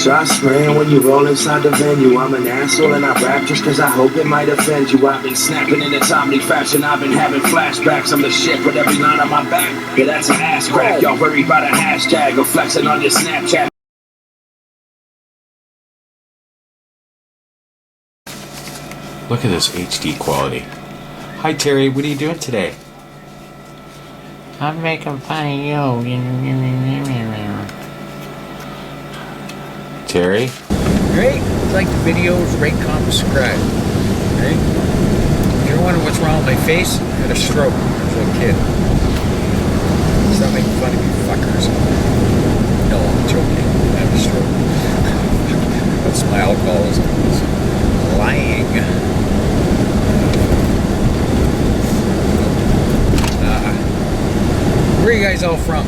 trust, man, when you roll inside the venue. I'm an asshole and I rap just cause I hope it might offend you. I've been snapping in a timely fashion, I've been having flashbacks. I'm the shit with every line on my back. Yeah, that's an ass crack. Y'all worried about a hashtag or flexing on your Snapchat. Look at this HD quality. Hi Terry, what are you doing today? I'm making fun of you. Terry? Great. Like the videos, rate, comment, subscribe. Okay? If you're wondering what's wrong with my face, I had a stroke as a kid. Stop making fun of me, fuckers. No, I'm joking. I have a stroke. That's my alcoholism. It's lying. Where are you guys all from?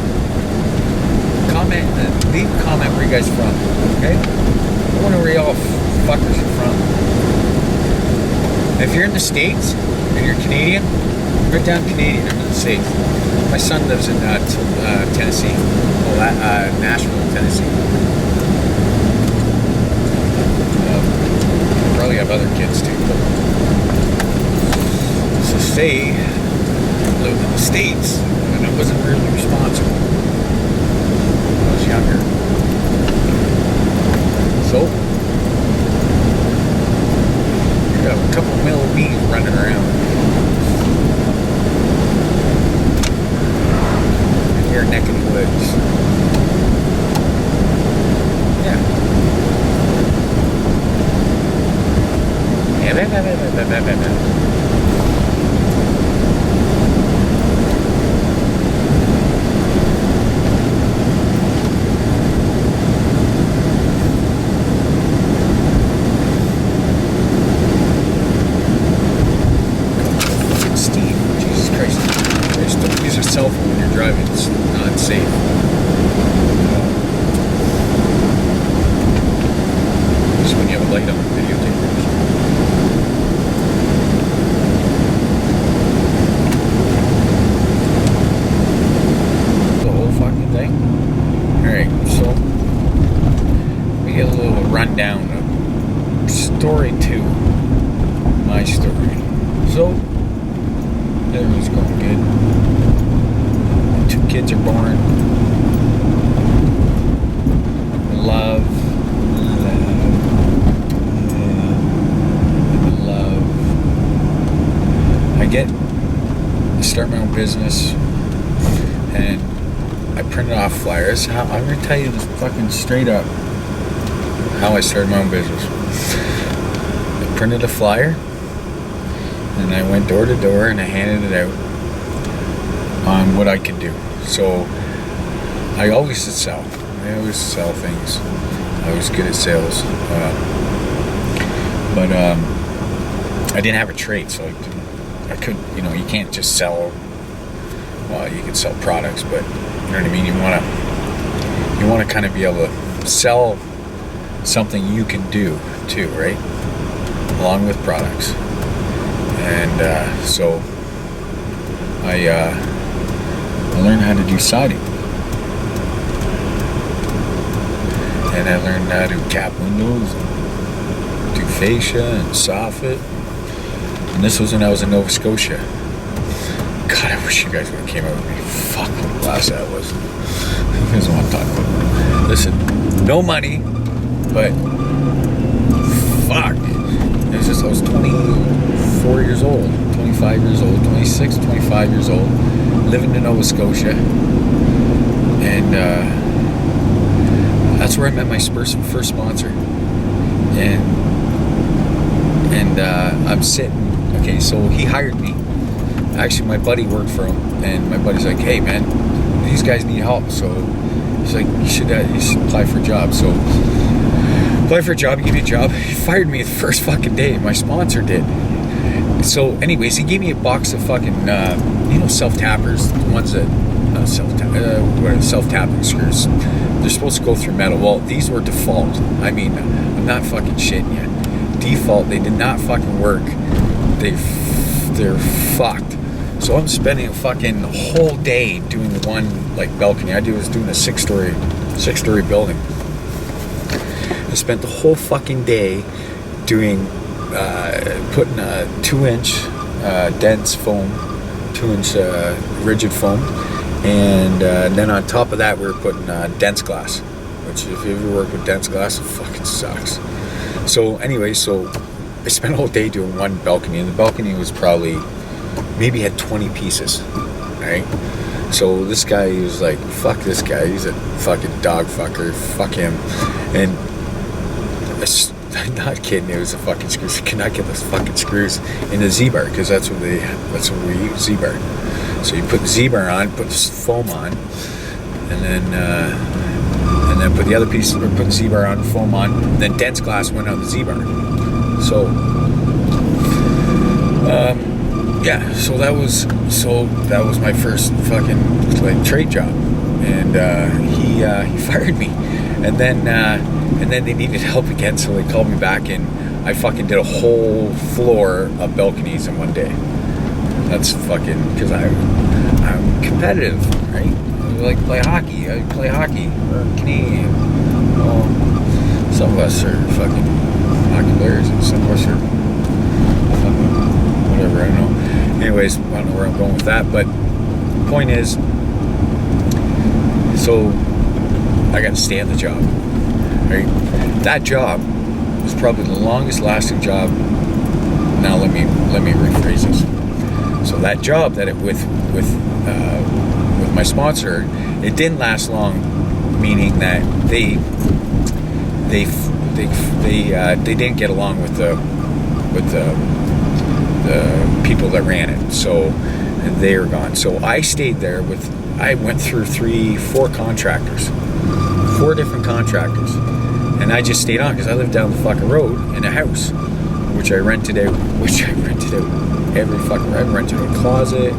Comment, leave a comment where you guys from, okay? I wonder where y'all fuckers are from. If you're in the States and you're Canadian, write down Canadian, I'm in the States. My son lives in Tennessee, Nashville, Tennessee. Probably have other kids too. So say, lived in the States, and I wasn't really responsible when I was younger. So, you got a couple male bees running around in your neck of the woods. Yeah. Cell phone when you're driving, it's not safe. Just when you have a light on the videotape. The whole fucking thing. Alright, so we get a little rundown of story 2. My story. So everything's going good. 2 kids are born. Love. I start my own business, and I printed off flyers. I'm going to tell you this fucking straight up how I started my own business. I printed a flyer, and I went door to door, and I handed it out on what I could do. So I always did sell. I always sell things. I was good at sales. But I didn't have a trade, so I could, you can't just sell. Well, you can sell products, but you know what I mean. You want to kind of be able to sell something you can do too, right? Along with products. And so I learned how to do siding, and I learned how to cap windows, and do fascia and soffit. And this was when I was in Nova Scotia. God, I wish you guys would have came out with me. Fuck, what a blast that was. You guys want to talk about it. Listen, no money, but fuck. It was just, I was 24 years old, 25 years old, 26, 25 years old, living in Nova Scotia. And that's where I met my first sponsor. And I'm sitting, okay, so he hired me. Actually, my buddy worked for him, and my buddy's like, hey man, these guys need help. So he's like, you should apply for a job. So applied for a job, he gave me a job. He fired me the first fucking day. My sponsor did. So anyways, he gave me a box of fucking, self-tappers, the ones that, self-tapping screws. They're supposed to go through metal. Well, these were default. I mean, I'm not fucking shitting you. Default, they did not fucking work. They're fucked. So I'm spending a fucking whole day doing one, like, balcony. I was doing a six-story building. I spent the whole fucking day doing, putting a 2-inch dense foam, 2-inch rigid foam, and then on top of that we were putting dense glass, which if you ever work with dense glass, it fucking sucks. So anyway, so I spent a whole day doing one balcony, and the balcony was probably, maybe had 20 pieces, right? So this guy, he was like, fuck this guy, he's a fucking dog fucker, fuck him. And I'm not kidding, it was a fucking screws. You cannot get those fucking screws in the Z-bar, because that's what we use, Z-bar. So you put the Z-bar on, put the foam on, and then put the other piece, or put the Z-bar on, foam on, and then dense glass went on the Z-bar. So yeah, so that was my first fucking like trade job, and he fired me, and then they needed help again, so they called me back, and I fucking did a whole floor of balconies in one day. That's fucking, because I'm competitive, right? I like to play hockey. I play hockey. We're Canadian. Well, some of us are fucking hockey players, and some of us are fucking whatever. I don't know. Anyways, I don't know where I'm going with that, but the point is, so I got to stay on the job. Right? That job was probably the longest lasting job. Now let me rephrase this. So that job that with my sponsor, it didn't last long, meaning that they didn't get along with the people that ran it, so they were gone. So I stayed there I went through 4 contractors, 4 different contractors, and I just stayed on because I lived down the fucking road in a house, which I rented out every fucking, I rented a closet,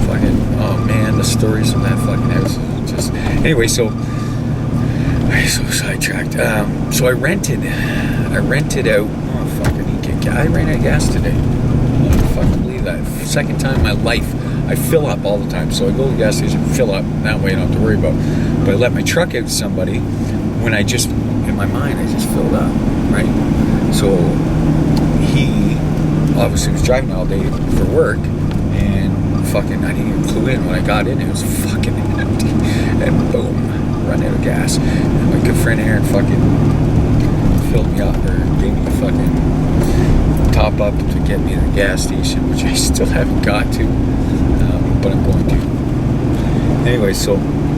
fucking, oh man, the stories from that fucking house, just, anyway, so I so sidetracked, so I rented out, oh fuck, I ran out of gas today. I can't fucking believe that. Second time in my life. I fill up all the time. So I go to the gas station, fill up, that way I don't have to worry about. But I let my truck out to somebody when I just, in my mind, I just filled up, right? So he obviously was driving all day for work, and fucking, I didn't even clue in when I got in, it was fucking empty. And boom, run out of gas. And my good friend Aaron fucking filled me up, or gave me a fucking top up to get me to the gas station, which I still haven't got to, but I'm going to. Anyway, so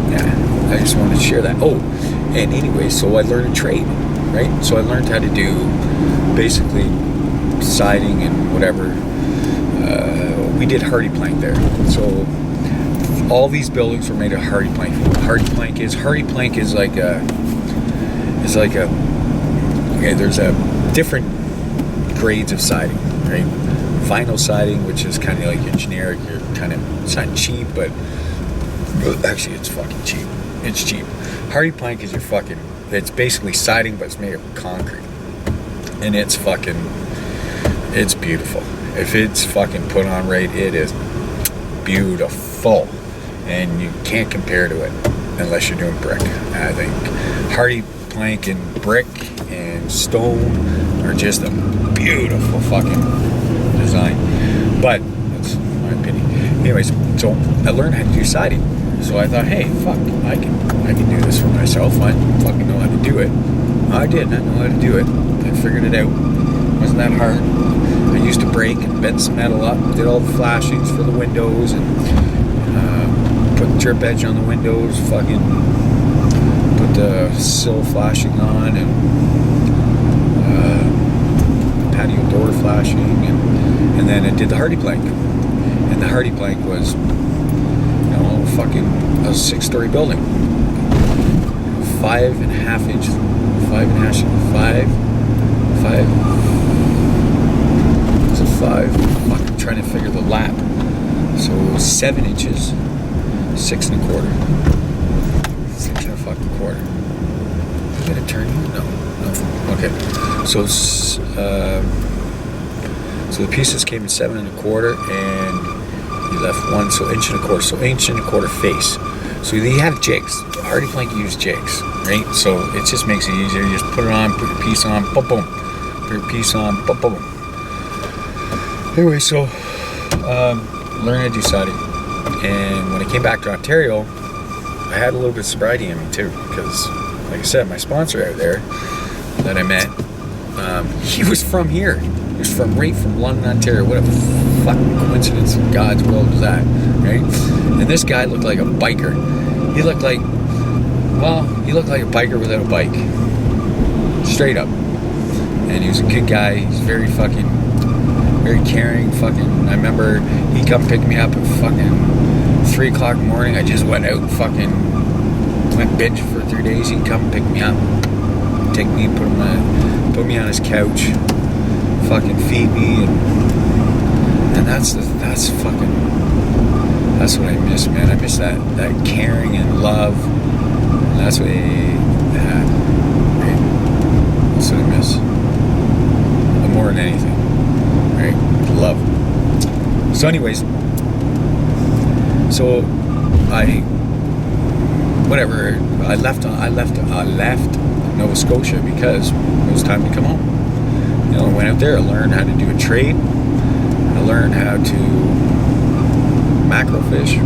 yeah, I just wanted to share that. Oh, and anyway, so I learned a trade, right? So I learned how to do basically siding and whatever. We did hardy plank there. So all these buildings were made of hardy plank. Hardy plank is like a okay, there's a different grades of siding, right? Vinyl siding, which is kind of like your generic, it's not cheap, but actually it's fucking cheap. It's cheap. Hardy plank is it's basically siding, but it's made of concrete. And it's beautiful. If it's fucking put on right, it is beautiful. And you can't compare to it unless you're doing brick, I think. Hardy plank and brick and stone are just a beautiful fucking design, but that's my opinion. Anyways, so I learned how to do siding. So I thought, hey, fuck, I can do this for myself. I fucking know how to do it. I did. I know how to do it. I figured it out. It wasn't that hard. I used to break and bend some metal up. Did all the flashings for the windows and put drip edge on the windows. Fucking put the sill flashing on and patio door flashing, and then I did the hardy plank. And the hardy plank was, fucking a 6-story building, 5.5 inches, 5.5, 5. It's a 5. Fucking trying to figure the lap. So 7 inches, 6 1/4. 6 1/4. You got a turn? No. Okay. So the pieces came in 7 1/4, and you left one, so 1 1/4. So 1 1/4 face. So he had jigs. Hardy Plank used jigs, right? So it just makes it easier. You just put it on, put your piece on, boom, boom. Put your piece on, boom, boom. Anyway, so learned how to do siding. And when I came back to Ontario, I had a little bit of sobriety in me too, because, like I said, my sponsor out there that I met, he was from here. He was right from London, Ontario. What a fucking coincidence in God's world was that, right? And this guy looked like a biker. He looked like a biker without a bike. Straight up. And he was a good guy. He's very caring. I remember he come pick me up at fucking 3 o'clock in the morning. I just went out and went binge for 3 days. He'd come pick me up, take me, put me on his couch, fucking feed me, and that's what I miss, man. I miss that caring and love. And that's what right? That's what I miss. More than anything. Right? Love. So anyways, I left Nova Scotia because it was time to come home. I went out there, I learned how to do a trade. I learned how to macro fish.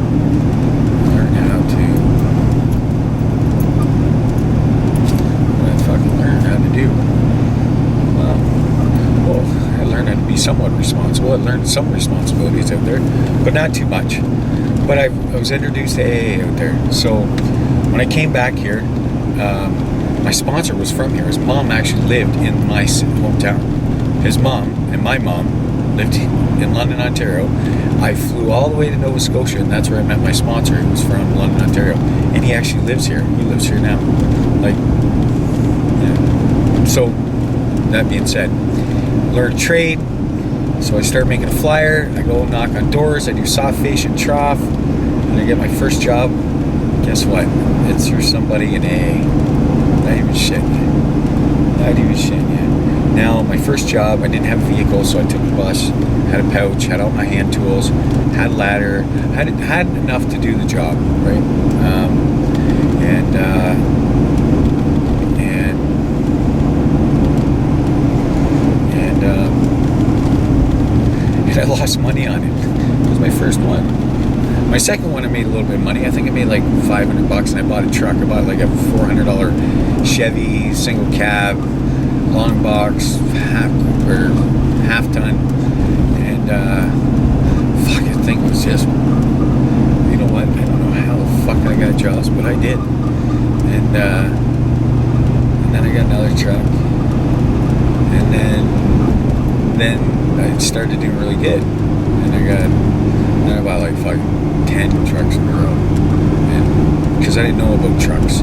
I learned how to be somewhat responsible. I learned some responsibilities out there, but not too much. But I was introduced to AA out there. So when I came back here, my sponsor was from here. His mom actually lived in my hometown. His mom and my mom lived in London, Ontario. I flew all the way to Nova Scotia, and that's where I met my sponsor, who was from London, Ontario. And he actually lives here. He lives here now. So, that being said, learned trade. So I started making a flyer. I go knock on doors. I do soft face and trough. And I get my first job. Guess what? It's for somebody in AA. Not even shit. Now, my first job, I didn't have a vehicle, so I took the bus, had a pouch, had all my hand tools, had a ladder, had enough to do the job, right? And I lost money on it. It was my first one. My second one, I made a little bit of money. I think I made like $500, and I bought a truck. I bought like a $400 Chevy single cab, long box, half ton, and fucking thing was just, you know what? I don't know how the fuck I got jobs, but I did. And then I got another truck, and then I started doing really good, and I bought like fucking 10 trucks in a row, and because I didn't know about trucks.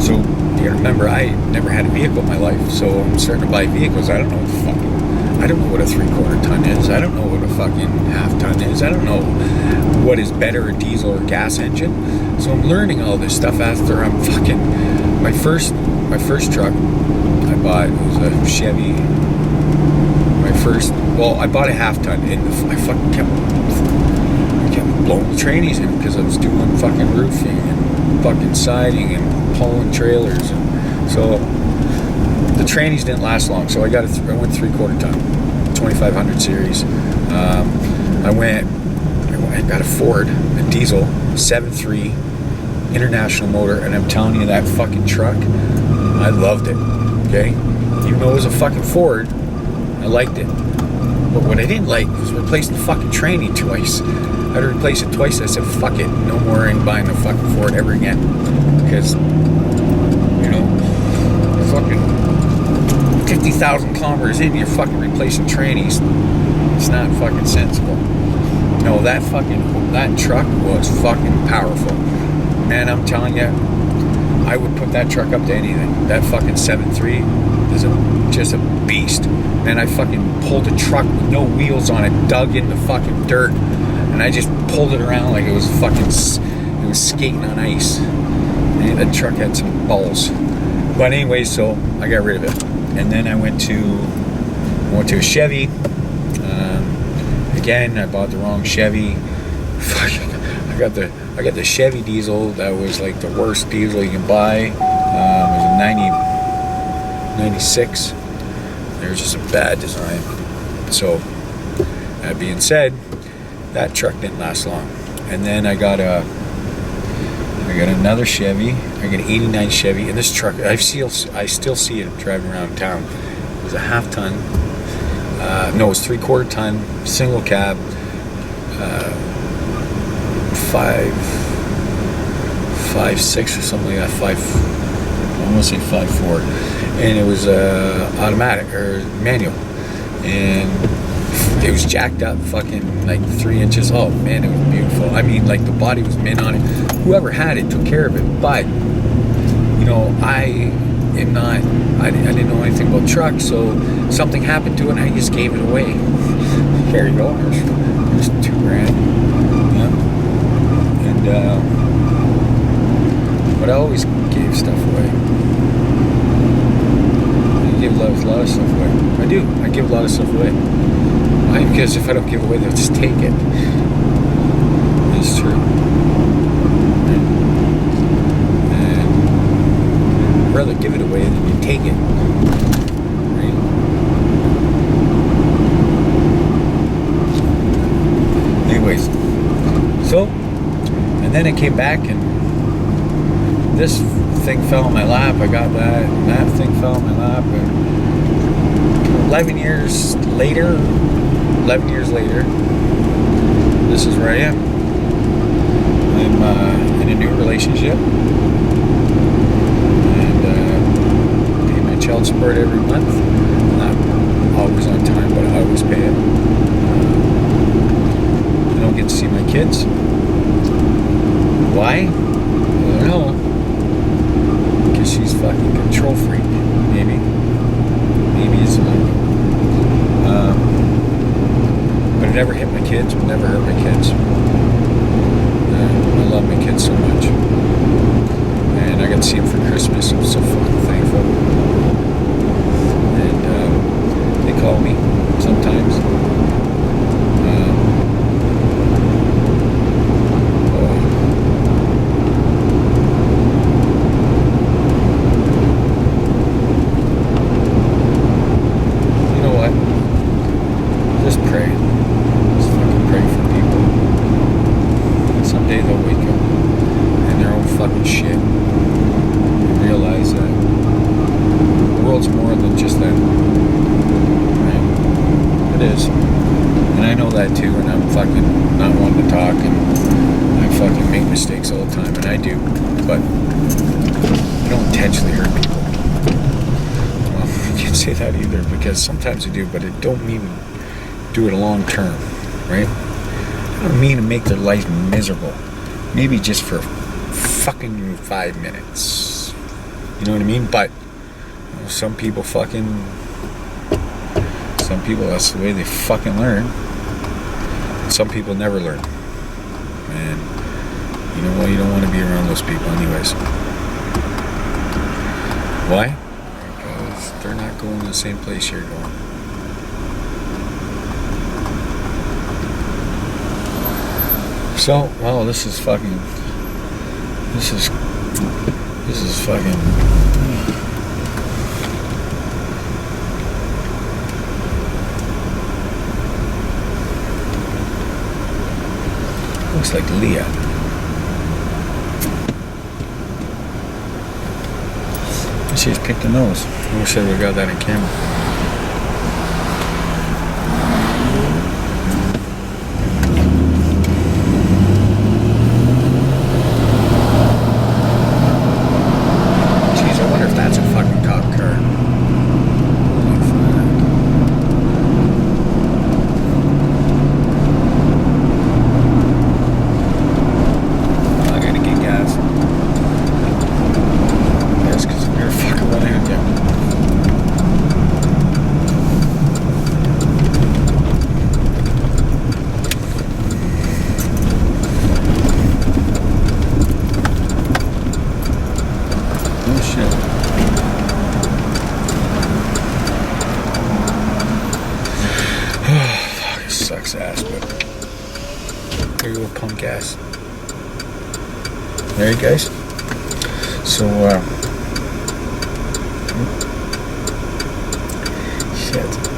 So you gotta remember, I never had a vehicle in my life, so I'm starting to buy vehicles. I don't know what a 3/4 ton is. I don't know what a fucking half ton is. I don't know what is better, a diesel or gas engine. So I'm learning all this stuff after I'm fucking my first truck I bought was a Chevy. I bought a half ton, and I fucking kept blowing the trannies in because I was doing fucking roofing and fucking siding and hauling trailers, and so the trannies didn't last long. So I went 3/4 ton, 2500 series. I got a Ford, a diesel, 7.3 international motor, and I'm telling you, that fucking truck, I loved it. Okay, even though it was a fucking Ford, I liked it. But what I didn't like was replacing the fucking tranny twice. I had to replace it twice. I said, fuck it, no more, I ain't buying the fucking Ford ever again. Because, fucking 50,000 kilometers in, you're fucking replacing trannies. It's not fucking sensible. No, that truck was fucking powerful. Man, I'm telling you, I would put that truck up to anything. That fucking 7.3 is just a beast. Man, I fucking pulled a truck with no wheels on it, dug in the fucking dirt, and I just pulled it around like it was skating on ice. Man, that truck had some balls. But anyway, so I got rid of it. And then I went to a Chevy. Again, I bought the wrong Chevy. Fuck, I I got the Chevy diesel that was like the worst diesel you can buy. It was a 96. It was just a bad design. So that being said, that truck didn't last long. And then I got another Chevy. I got an 89 Chevy, and this truck I still see it driving around town. It was a half ton. No, it was 3/4 ton, single cab. 5.6 or something like that. I want to say 5.4, and it was automatic or manual, and it was jacked up fucking like 3 inches. Oh man, it was beautiful. I mean, like the body was mint on it. Whoever had it took care of it, but you know, I didn't know anything about trucks, so something happened to it and I just gave it away. Here you go, there's $2,000. Yeah. And but I always gave stuff away. I give a lot of stuff away. I do. I give a lot of stuff away. Why? Because if I don't give it away, they'll just take it. It's true. And I'd rather give it away than you take it. Right? Anyways, so, and then it came back and this thing fell in my lap. I got that, and that thing fell in my lap. And 11 years later, this is where I am. I'm in a new relationship, and pay my child support every month. Not always on time, but I always pay it. I don't get to see my kids. Why? I don't know. Because she's fucking control freak. Maybe it's like. But it never hit my kids. Would never hurt my kids. I love my kids so much, and I got to see them for Christmas. I'm so fucking thankful. And they call me sometimes. Sometimes I do, but it don't mean do it long term, right? I don't mean to make their life miserable. Maybe just for fucking 5 minutes. You know what I mean? But you know, some people, that's the way they fucking learn. Some people never learn. And you know what? You don't want to be around those people anyways. Why? They're not going to the same place you're going. So, well, this is fucking. Looks like Leah. She's picked a nose. I wish I would have got that on camera. Jeez, I wonder if that's a fucking cop car. Holy fuck. I gotta get gas. Yes, because we're fucking running out there. Oh shit. Fuck, it sucks ass, but here you go, punk ass. Alright, guys? So, shit.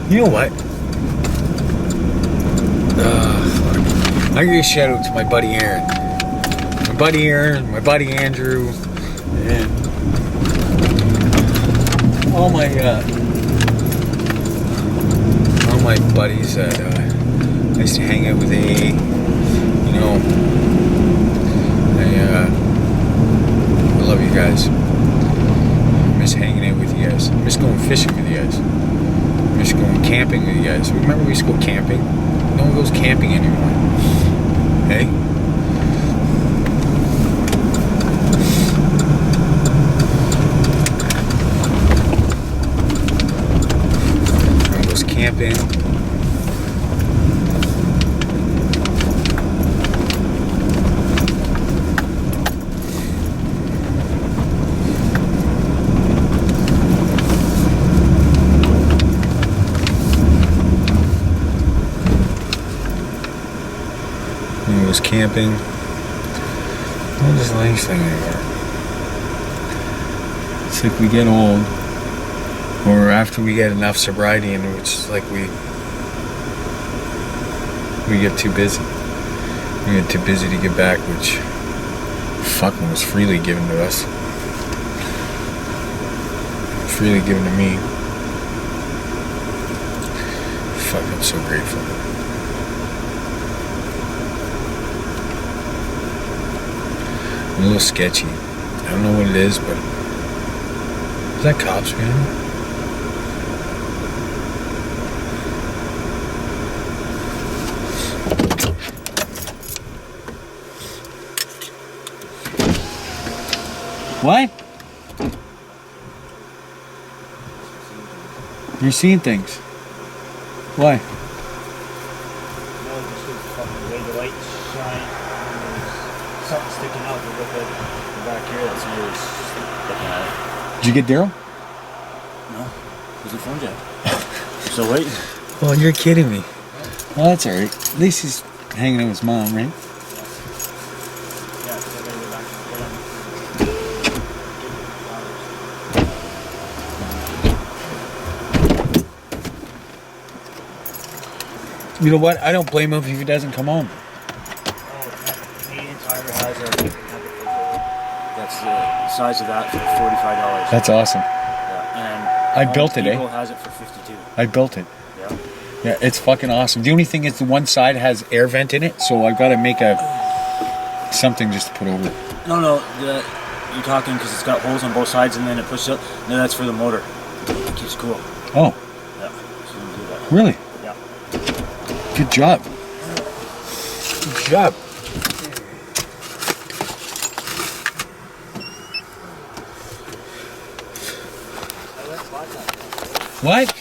You know what? Fuck. I give a shout out to my buddy Aaron. My buddy Aaron, my buddy Andrew, and all my buddies that I used to hang out with. You know, I love you guys. I miss hanging out with you guys. I miss going fishing with you guys. I miss going camping with you guys. Remember we used to go camping? No one goes camping anymore. Hey? No one goes camping. Was camping. Not just nice thing anymore. It's like we get old, or after we get enough sobriety, and it's like we get too busy. We get too busy to get back, which fucking was freely given to us. Freely given to me. Fuck, I'm so grateful. I'm a little sketchy. I don't know what it is, but is that cops, man? What? You're seeing things. Why? Something sticking out. You look at the back here. That's always looking at it. Did you get Daryl? No, where's the phone jack? So wait. Oh, you're kidding me. Well, that's alright. At least he's hanging out with his mom, right? Yeah, because I gotta go back and get him. You know what? I don't blame him if he doesn't come home. That's the size of that for $45. That's awesome. Yeah, and I built it, Depot eh? has it for $52. I built it. Yeah. Yeah, it's fucking awesome. The only thing is the one side has air vent in it, so I've got to make something just to put over it. No, you're talking because it's got holes on both sides and then it pushes up. No, that's for the motor. It keeps cool. Oh. Yeah. So you can do that. Really? Yeah. Good job. Good job. What?